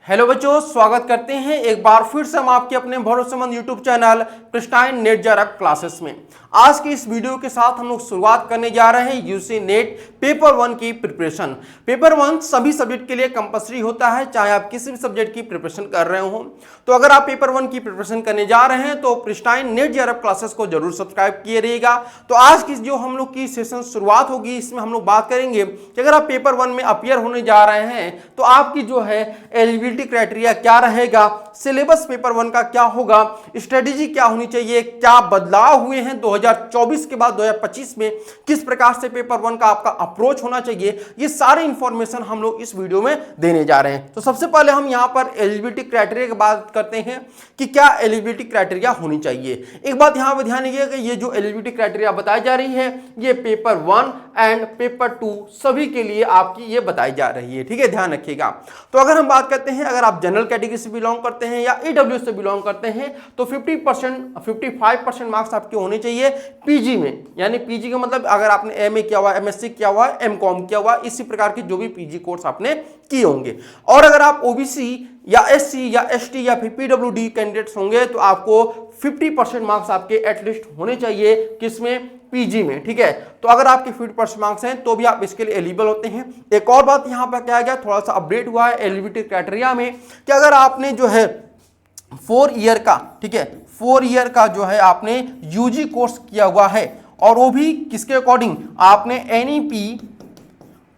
Hello बच्चों, स्वागत करते हैं एक बार फिर से हम आपके अपने भरोसेमंद यूट्यूब चैनल कृष्णाइन नेट जरक क्लासेस में। आज की इस वीडियो के साथ हम लोग शुरुआत करने जा रहे हैं यूजी नेट पेपर 1 की प्रिपरेशन। पेपर 1 सभी सब्जेक्ट के लिए कंपलसरी होता है, चाहे आप किसी भी सब्जेक्ट की प्रिपरेशन कर रहे हो। तो अगर आप पेपर 1 की प्रिपरेशन करने जा रहे हैं तो कृष्णाइन नेट जरक क्लासेस को जरूर सब्सक्राइब किए रहिएगा। तो आज की जो हम लोग की सेशन शुरुआत होगी, इसमें हम लोग बात करेंगे कि अगर आप पेपर 1 में अपियर होने जा रहे हैं तो आपकी जो है एलिजिबिलिटी क्राइटेरिया क्या रहेगा, सिलेबस पेपर 1 का क्या होगा, स्ट्रेटेजी क्या होनी चाहिए, क्या बदलाव हुए हैं 2024 के बाद 2025 में, किस प्रकार से पेपर 1 का आपका अप्रोच होना चाहिए, ये सारी इंफॉर्मेशन हम लोग इस वीडियो में देने जा रहे हैं। तो सबसे पहले हम यहां पर एलिजिबिलिटी क्राइटेरिया की बात करते हैं कि क्या एलिजिबिलिटी क्राइटेरिया होनी चाहिए। एक बात यहां पर ध्यान दीजिए कि ये जो एलिजिबिलिटी क्राइटेरिया बताई जा रही है ये पेपर 1 एंड पेपर 2 सभी के लिए आपकी ये बताई जा रही है, ठीक है, ध्यान रखिएगा। तो अगर हम बात करते हैं, अगर आप जनरल कैटेगरी से बिलोंग करते हैं या ईडब्ल्यू से बिलोंग करते हैं तो 55% मार्क्स आपके होने चाहिए पीजी में। यानी पीजी का मतलब अगर आपने एमए किया हुआ, एमएससी किया हुआ, एमकॉम किया हुआ, इसी प्रकार के जो भी पीजी कोर्स आपने किए होंगे। और अगर आप ओबीसी या एससी या एसटी या फिर पीडब्ल्यूडी कैंडिडेट्स होंगे तो आपको 50% मार्क्स आपके एटलीस्ट होने चाहिए, किसमें, पीजी में, ठीक है। तो अगर आपके 50% मार्क्स हैं तो भी आप इसके लिए एलिजिबल होते हैं। एक और बात यहां पर क्या गया, थोड़ा सा अपडेट हुआ है एलिजिबिलिटी क्राइटेरिया में कि अगर आपने जो है 4 ईयर का, ठीक है, 4 ईयर का जो है आपने यूजी कोर्स किया हुआ है और वो भी किसके अकॉर्डिंग, आपने एनईपी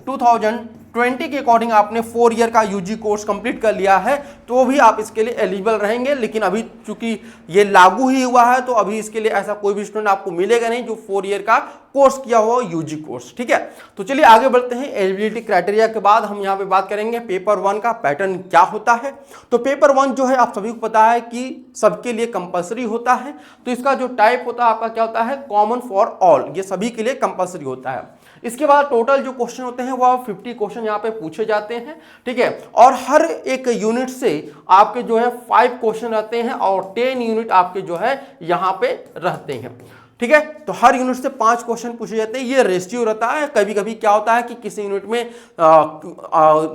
2020 के अकॉर्डिंग आपने 4 ईयर का यूजी कोर्स कंप्लीट कर लिया है तो भी आप इसके लिए एलिजिबल रहेंगे। लेकिन अभी चूंकि ये लागू ही हुआ है तो अभी इसके लिए ऐसा कोई भी स्टूडेंट आपको मिलेगा नहीं जो 4 ईयर का कोर्स किया हुआ यूजी कोर्स, ठीक है। तो चलिए आगे बढ़ते हैं। एलिजिबिलिटी क्राइटेरिया के बाद हम यहाँ पे बात करेंगे पेपर 1 का पैटर्न क्या होता है। तो पेपर 1 जो है आप सभी को पता है कि सबके लिए कंपलसरी होता है। तो इसका जो टाइप होता है आपका क्या होता है, कॉमन फॉर ऑल, ये सभी के लिए कंपलसरी होता है। इसके बाद टोटल जो क्वेश्चन होते हैं वो 50 क्वेश्चन यहाँ पे पूछे जाते हैं, ठीक है। और हर एक यूनिट से आपके जो है 5 क्वेश्चन रहते हैं और 10 यूनिट आपके जो है यहाँ पे रहते हैं, ठीक है। तो हर यूनिट से 5 क्वेश्चन पूछे जाते हैं। ये रेशियो रहता है। कभी कभी क्या होता है कि किसी यूनिट में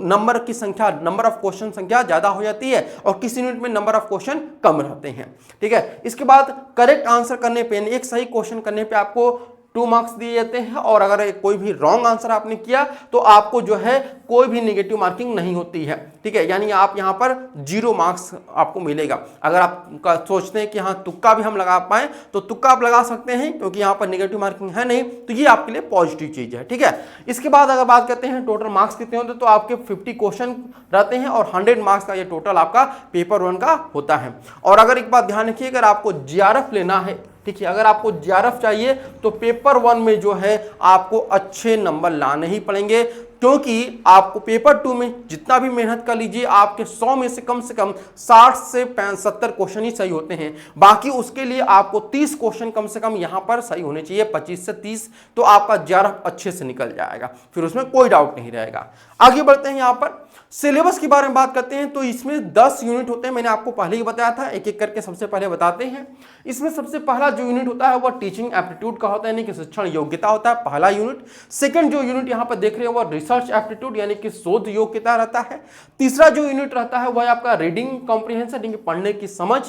नंबर की संख्या, नंबर ऑफ क्वेश्चन संख्या ज्यादा हो जाती है और किसी यूनिट में नंबर ऑफ क्वेश्चन कम रहते हैं, ठीक है। इसके बाद करेक्ट आंसर करने पे, एक सही क्वेश्चन करने पे आपको 2 मार्क्स दिए जाते हैं और अगर कोई भी रॉन्ग आंसर आपने किया तो आपको जो है कोई भी नेगेटिव मार्किंग नहीं होती है, ठीक है। यानी आप यहाँ पर 0 मार्क्स आपको मिलेगा। अगर आप सोचते हैं कि हाँ तुक्का भी हम लगा पाए तो तुक्का आप लगा सकते हैं क्योंकि यहाँ पर नेगेटिव मार्किंग है नहीं, तो ये आपके लिए पॉजिटिव चीज है, ठीक है। इसके बाद अगर बात करते हैं टोटल मार्क्स कितने होते हैं तो आपके 50 क्वेश्चन रहते हैं और 100 मार्क्स का ये टोटल आपका पेपर 1 का होता है। और अगर एक बात ध्यान रखिए, अगर आपको जीआरएफ लेना है, ठीक है, अगर आपको जीआरएफ चाहिए तो पेपर 1 में जो है आपको अच्छे नंबर लाने ही पड़ेंगे क्योंकि आपको पेपर 2 में जितना भी मेहनत कर लीजिए आपके 100 में से कम 60 से 70 क्वेश्चन ही सही होते हैं। बाकी उसके लिए आपको 30 क्वेश्चन कम से कम यहां पर सही होने चाहिए, 25 से 30, तो आपका जीआरएफ अच्छे से निकल जाएगा, फिर उसमें कोई डाउट नहीं रहेगा। आगे बढ़ते हैं, यहां पर सिलेबस के बारे में बात करते हैं। तो इसमें 10 यूनिट होते हैं, मैंने आपको पहले ही बताया था, एक एक करके सबसे पहले बताते हैं। इसमें सबसे पहला जो यूनिट होता है वह टीचिंग एप्टीट्यूड का होता है, यानी कि शिक्षण योग्यता होता है, पहला यूनिट। सेकंड जो यूनिट यहाँ पर देख रहे हैं वह रिसर्च एप्टीट्यूड यानी कि शोध योग्यता रहता है। तीसरा जो यूनिट रहता है वह आपका रीडिंग कॉम्प्रिहेंशन यानी कि पढ़ने की समझ।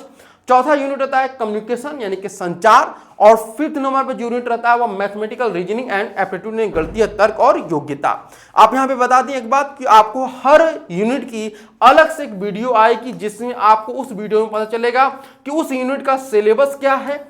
चौथा यूनिट रहता है कम्युनिकेशन यानी कि संचार। और 5th नंबर पर जो यूनिट रहता है वो मैथमेटिकल रीजनिंग एंड एप्टीट्यूड यानी गणितीय तर्क और योग्यता। आप यहां पे बता दें एक बात कि आपको हर यूनिट की अलग से एक वीडियो आएगी जिसमें आपको उस वीडियो में पता चलेगा कि उस यूनिट का सिलेबस क्या है,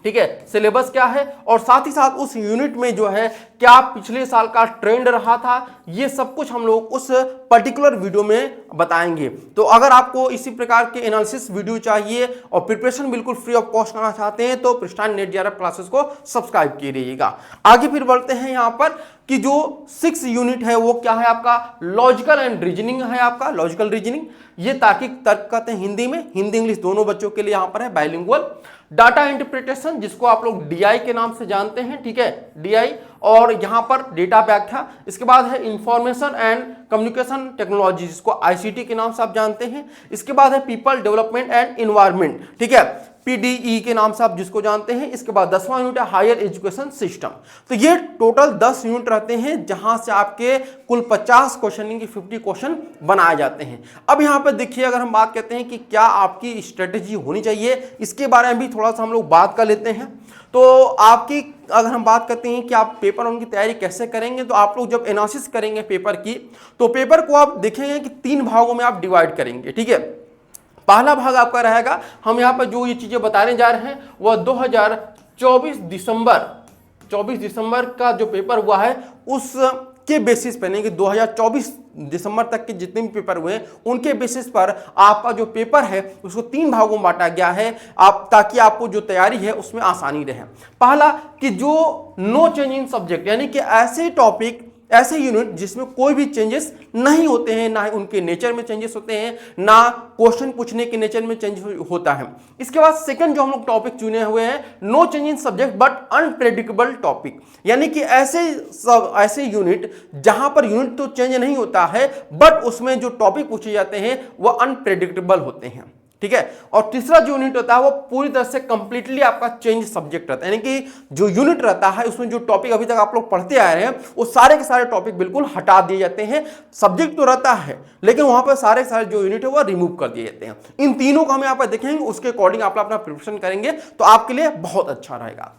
ठीक है, सिलेबस क्या है और साथ ही साथ उस यूनिट में जो है क्या पिछले साल का ट्रेंड रहा था, ये सब कुछ हम लोग उस पर्टिकुलर वीडियो में बताएंगे। तो अगर आपको इसी प्रकार के एनालिसिस वीडियो चाहिए और प्रिपरेशन बिल्कुल फ्री ऑफ कॉस्ट करना चाहते हैं तो कृष्णाइन नेट जीआरएफ क्लासेस को सब्सक्राइब किए रहिएगा। आगे फिर बढ़ते हैं यहाँ पर कि जो 6 यूनिट है वो क्या है आपका, लॉजिकल एंड रीजनिंग है, आपका लॉजिकल रीजनिंग। ये तार्किक तर्क कहते हैं हिंदी में, हिंदी इंग्लिश दोनों बच्चों के लिए यहाँ पर है, बाइलिंगुअल। डाटा इंटरप्रिटेशन जिसको आप लोग डीआई के नाम से जानते हैं, ठीक है, डीआई। और यहां पर डेटा व्याख्या। इसके बाद है इंफॉर्मेशन एंड कम्युनिकेशन टेक्नोलॉजी जिसको आईसीटी के नाम से आप जानते हैं। इसके बाद है पीपल डेवलपमेंट एंड इन्वायरमेंट, ठीक है। PDE के नाम से आप जिसको जानते हैं। इसके बाद 10वां यूनिट है हायर एजुकेशन सिस्टम। तो ये टोटल 10 यूनिट रहते हैं जहां से आपके कुल 50 क्वेश्चन की 50 क्वेश्चन बनाए जाते हैं। अब यहां पर देखिए, अगर हम बात करते हैं कि क्या आपकी स्ट्रेटेजी होनी चाहिए, इसके बारे में भी थोड़ा सा हम लोग बात कर लेते हैं। तो आपकी अगर हम बात करते हैं कि आप पेपर 1 की तैयारी कैसे करेंगे, तो आप लोग जब एनालिसिस करेंगे पेपर की, तो पेपर को आप देखेंगे कि 3 भागों में आप डिवाइड करेंगे, ठीक है। पहला भाग आपका रहेगा, हम यहाँ पर जो ये चीजें बताने जा रहे हैं वह 2024 दिसंबर का जो पेपर हुआ है उस के बेसिस पर, नहीं कि 2024 दिसंबर तक के जितने भी पेपर हुए हैं उनके बेसिस पर आपका जो पेपर है उसको 3 भागों में बांटा गया है, आप ताकि आपको जो तैयारी है उसमें आसानी रहे। पहला कि जो नो चेंज इन सब्जेक्ट, यानी कि ऐसे टॉपिक, ऐसे यूनिट जिसमें कोई भी चेंजेस नहीं होते हैं, ना उनके नेचर में चेंजेस होते हैं, ना क्वेश्चन पूछने के नेचर में चेंज होता है। इसके बाद सेकंड जो हम लोग टॉपिक चुने हुए हैं, no change in subject but unpredictable topic, यानी कि ऐसे यूनिट जहां पर यूनिट तो चेंज नहीं होता है बट उसमें जो टॉपिक पूछे जाते हैं वह अनप्रेडिक्टेबल होते हैं, ठीक है। और तीसरा जो यूनिट होता है वो पूरी तरह से कंप्लीटली आपका चेंज सब्जेक्ट रहता है, यानी कि जो यूनिट रहता है उसमें जो टॉपिक अभी तक आप लोग पढ़ते आ रहे हैं वो सारे के सारे टॉपिक बिल्कुल हटा दिए जाते हैं। सब्जेक्ट तो रहता है लेकिन वहां पर सारे के सारे जो यूनिट है वो रिमूव कर दिए जाते हैं। इन तीनों को हम यहाँ पर देखेंगे, उसके अकॉर्डिंग आप अपना प्रिपरेशन करेंगे तो आपके लिए बहुत अच्छा रहेगा।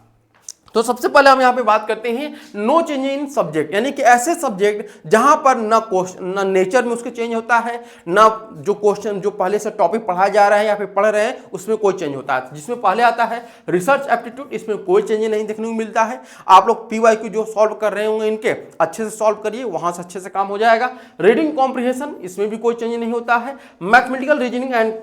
तो सबसे पहले हम यहां पे बात करते हैं नो चेंज इन सब्जेक्ट, यानी कि ऐसे सब्जेक्ट जहां पर ना नेचर में उसके चेंज होता है, ना जो क्वेश्चन जो पहले से टॉपिक पढ़ाया जा रहा है या फिर पढ़ रहे हैं उसमें कोई चेंज होता है। जिसमें पहले आता है रिसर्च एप्टीट्यूड, इसमें कोई चेंज नहीं देखने को मिलता है। आप लोग PYQ जो सॉल्व कर रहे होंगे इनके अच्छे से सॉल्व करिए, वहां से अच्छे से काम हो जाएगा। रीडिंग कॉम्प्रिहेंशन, इसमें भी कोई चेंज नहीं होता है। मैथमेटिकल रीजनिंग एंड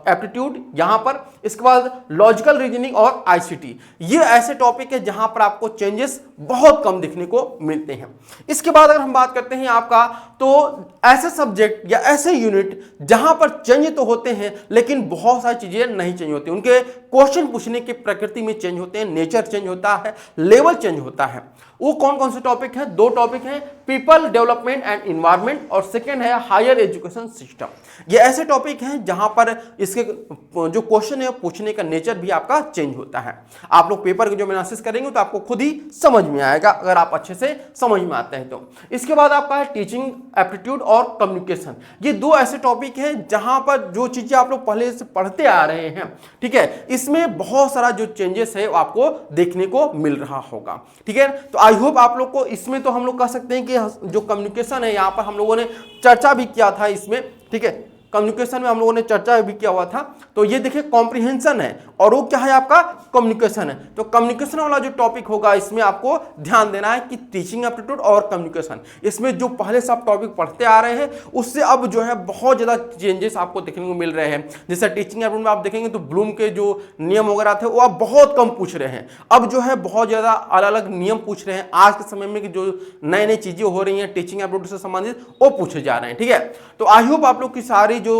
एप्टीट्यूड यहां पर। इसके बाद लॉजिकल रीजनिंग और ICT, ये ऐसे टॉपिक है जहां पर आपको चेंजेस बहुत कम दिखने को मिलते हैं। इसके बाद अगर हम बात करते हैं आपका, तो ऐसे सब्जेक्ट या ऐसे यूनिट जहां पर चेंज तो होते हैं लेकिन बहुत सारी चीजें नहीं चेंज होती, उनके क्वेश्चन पूछने की प्रकृति में चेंज होते हैं, नेचर चेंज होता है, लेवल चेंज होता है। वो कौन कौन से टॉपिक हैं? 2 टॉपिक हैं, पीपल डेवलपमेंट एंड एनवायरनमेंट, और सेकेंड है हायर एजुकेशन सिस्टम। ये ऐसे टॉपिक हैं जहां पर इसके जो क्वेश्चन है पूछने का नेचर भी आपका चेंज होता है। आप लोग पेपर के जो एनालिसिस करेंगे तो आपको खुद ही समझ में आएगा, अगर आप अच्छे से समझ में आते हैं तो। इसके बाद आपका है टीचिंग एप्टीट्यूड और कम्युनिकेशन। ये 2 ऐसे टॉपिक हैं जहां पर जो चीजें आप लोग पहले से पढ़ते आ रहे हैं, ठीक है, इसमें बहुत सारा जो चेंजेस है वो आपको देखने को मिल रहा होगा, ठीक है। तो आई होप आप लोग को इसमें तो हम लोग कह सकते हैं कि जो कम्युनिकेशन है यहाँ पर हम लोगों ने चर्चा भी किया था इसमें, ठीक है, कम्युनिकेशन में हम लोगों ने चर्चा भी किया हुआ था। तो ये देखिए कॉम्प्रिहेंशन है और वो क्या है आपका कम्युनिकेशन है। तो कम्युनिकेशन वाला जो टॉपिक होगा इसमें आपको ध्यान देना है कि टीचिंग एप्टीट्यूड और कम्युनिकेशन, इसमें जो पहले से आप टॉपिक पढ़ते आ रहे हैं उससे अब जो है बहुत ज़्यादा चेंजेस आपको देखने को मिल रहे हैं। जैसे टीचिंग एप्टीट्यूड में आप देखेंगे तो ब्लूम के जो नियम वगैरह थे वो आप बहुत कम पूछ रहे हैं, अब जो है बहुत ज़्यादा अलग अलग नियम पूछ रहे हैं। आज के समय में कि जो नई नई चीज़ें हो रही हैं टीचिंग एप्टीट्यूड से संबंधित वो पूछे जा रहे हैं, ठीक है। तो आई होप आप लोग की सारी जो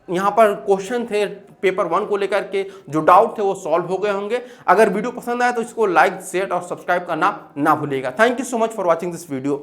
यहाँ पर क्वेश्चन थे पेपर 1 को लेकर के जो डाउट थे वो सॉल्व हो गए होंगे। अगर वीडियो पसंद आया तो इसको लाइक, शेयर और सब्सक्राइब करना ना भूलिएगा। Thank you so much for watching this video.